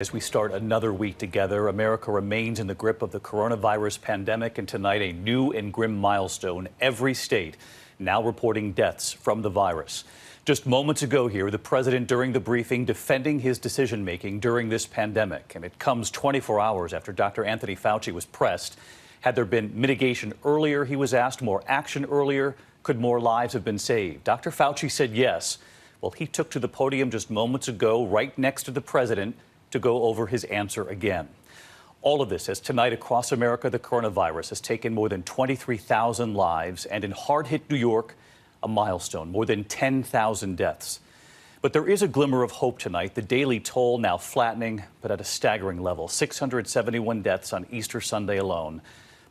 As we start another week together, America remains in the grip of the coronavirus pandemic, and tonight a new and grim milestone. Every state now reporting deaths from the virus. Just moments ago here, the president during the briefing defending his decision-making during this pandemic, and it comes 24 hours after Dr. Anthony Fauci was pressed. Had there been mitigation earlier, he was asked, more action earlier, could more lives have been saved? Dr. Fauci said yes. Well, he took to the podium just moments ago, right next to the president, to go over his answer again. All of this as tonight across America, the coronavirus has taken more than 23,000 lives, and in hard-hit New York, a milestone, more than 10,000 deaths. But there is a glimmer of hope tonight. The daily toll now flattening, but at a staggering level. 671 deaths on Easter Sunday alone.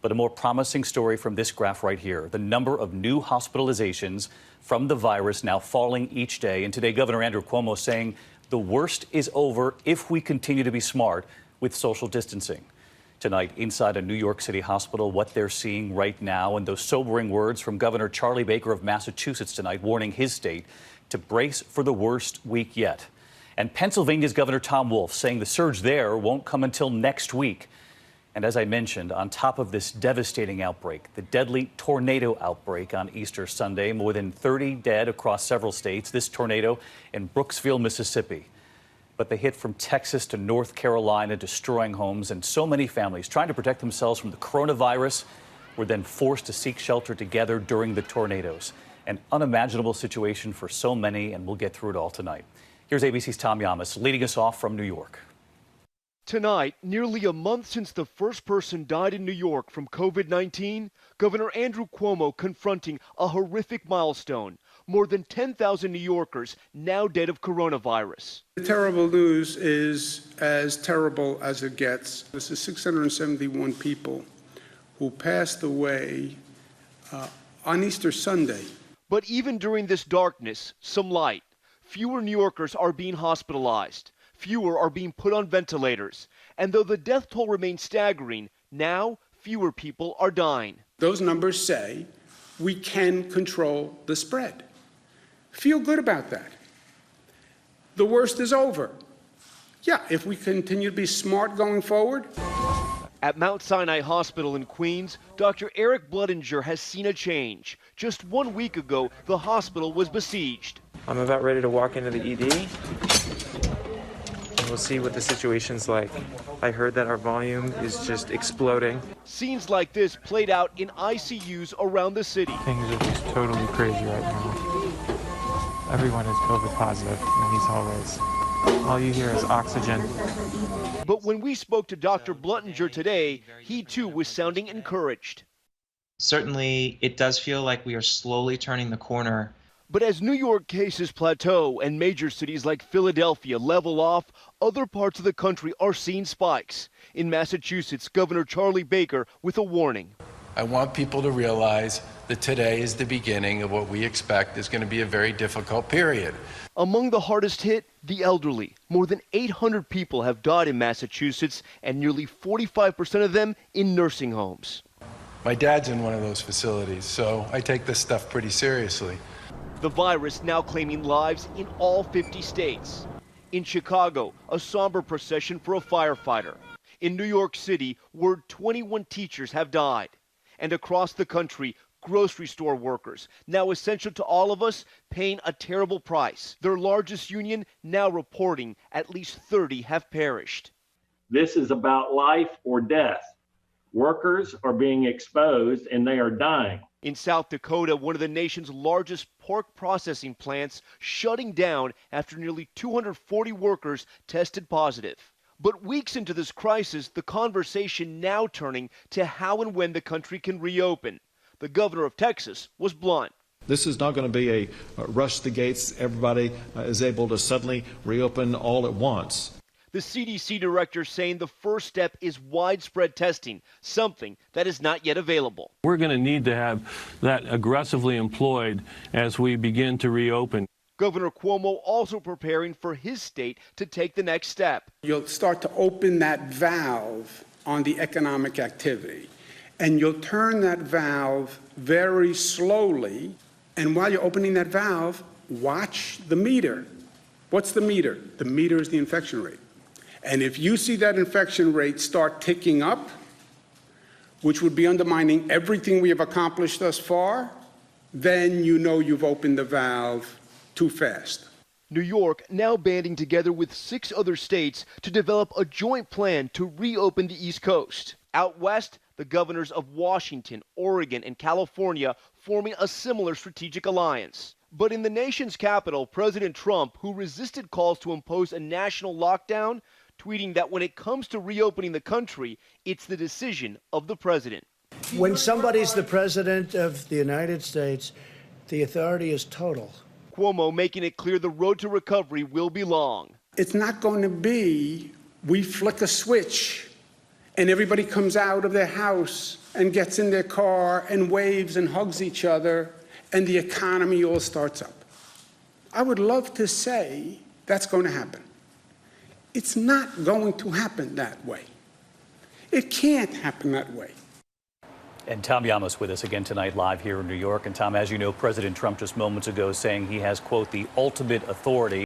But a more promising story from this graph right here. The number of new hospitalizations from the virus now falling each day. And today, Governor Andrew Cuomo saying the worst is over if we continue to be smart with social distancing. Tonight, inside a New York City hospital, what they're seeing right now, and those sobering words from Governor Charlie Baker of Massachusetts tonight, warning his state to brace for the worst week yet. And Pennsylvania's Governor Tom Wolf saying the surge there won't come until next week. And as I mentioned, on top of this devastating outbreak, the deadly tornado outbreak on Easter Sunday, more than 30 dead across several states. This tornado in Brooksville, Mississippi. But they hit from Texas to North Carolina, destroying homes, and so many families trying to protect themselves from the coronavirus were then forced to seek shelter together during the tornadoes. An unimaginable situation for so many, and we'll get through it all tonight. Here's ABC's Tom Llamas leading us off from New York. Tonight, nearly a month since the first person died in New York from COVID-19, Governor Andrew Cuomo confronting a horrific milestone. More than 10,000 New Yorkers now dead of coronavirus. The terrible news is as terrible as it gets. This is 671 people who passed away on Easter Sunday. But even during this darkness, some light. Fewer New Yorkers are being hospitalized. Fewer are being put on ventilators. And though the death toll remains staggering, now fewer people are dying. Those numbers say we can control the spread. Feel good about that. The worst is over. Yeah, if we continue to be smart going forward. At Mount Sinai Hospital in Queens, Dr. Eric Bluttinger has seen a change. Just 1 week ago, the hospital was besieged. I'm about ready to walk into the ED. We'll see what the situation's like. I heard that our volume is just exploding. Scenes like this played out in ICUs around the city. Things are just totally crazy right now. Everyone is COVID positive in these hallways. All you hear is oxygen. But when we spoke to Dr. Bluttinger today, he too was sounding encouraged. Certainly, it does feel like we are slowly turning the corner. But as New York cases plateau and major cities like Philadelphia level off, other parts of the country are seeing spikes. In Massachusetts, Governor Charlie Baker with a warning. I want people to realize that today is the beginning of what we expect is going to be a very difficult period. Among the hardest hit, the elderly. More than 800 people have died in Massachusetts, and nearly 45% of them in nursing homes. My dad's in one of those facilities, so I take this stuff pretty seriously. The virus now claiming lives in all 50 states. In Chicago, a somber procession for a firefighter. In New York City, word 21 teachers have died. And across the country, grocery store workers, now essential to all of us, paying a terrible price. Their largest union now reporting at least 30 have perished. This is about life or death. Workers are being exposed and they are dying. In South Dakota, one of the nation's largest pork processing plants shutting down after nearly 240 workers tested positive. But weeks into this crisis, the conversation now turning to how and when the country can reopen. The governor of Texas was blunt. This is not going to be a rush the gates, everybody is able to suddenly reopen all at once. The CDC director saying the first step is widespread testing, something that is not yet available. We're going to need to have that aggressively employed as we begin to reopen. Governor Cuomo also preparing for his state to take the next step. You'll start to open that valve on the economic activity, and you'll turn that valve very slowly. And while you're opening that valve, watch the meter. What's the meter? The meter is the infection rate. And if you see that infection rate start ticking up, which would be undermining everything we have accomplished thus far, then you know you've opened the valve too fast. New York now banding together with 6 other states to develop a joint plan to reopen the East Coast. Out west, the governors of Washington, Oregon, and California forming a similar strategic alliance. But in the nation's capital, President Trump, who resisted calls to impose a national lockdown, tweeting that when it comes to reopening the country, it's the decision of the president. When somebody's the president of the United States, the authority is total. Cuomo making it clear the road to recovery will be long. It's not going to be we flick a switch and everybody comes out of their house and gets in their car and waves and hugs each other and the economy all starts up. I would love to say that's going to happen. It's not going to happen that way. It can't happen that way. And Tom Llamas with us again tonight live here in New York. And Tom, as you know, President Trump just moments ago saying he has, quote, the ultimate authority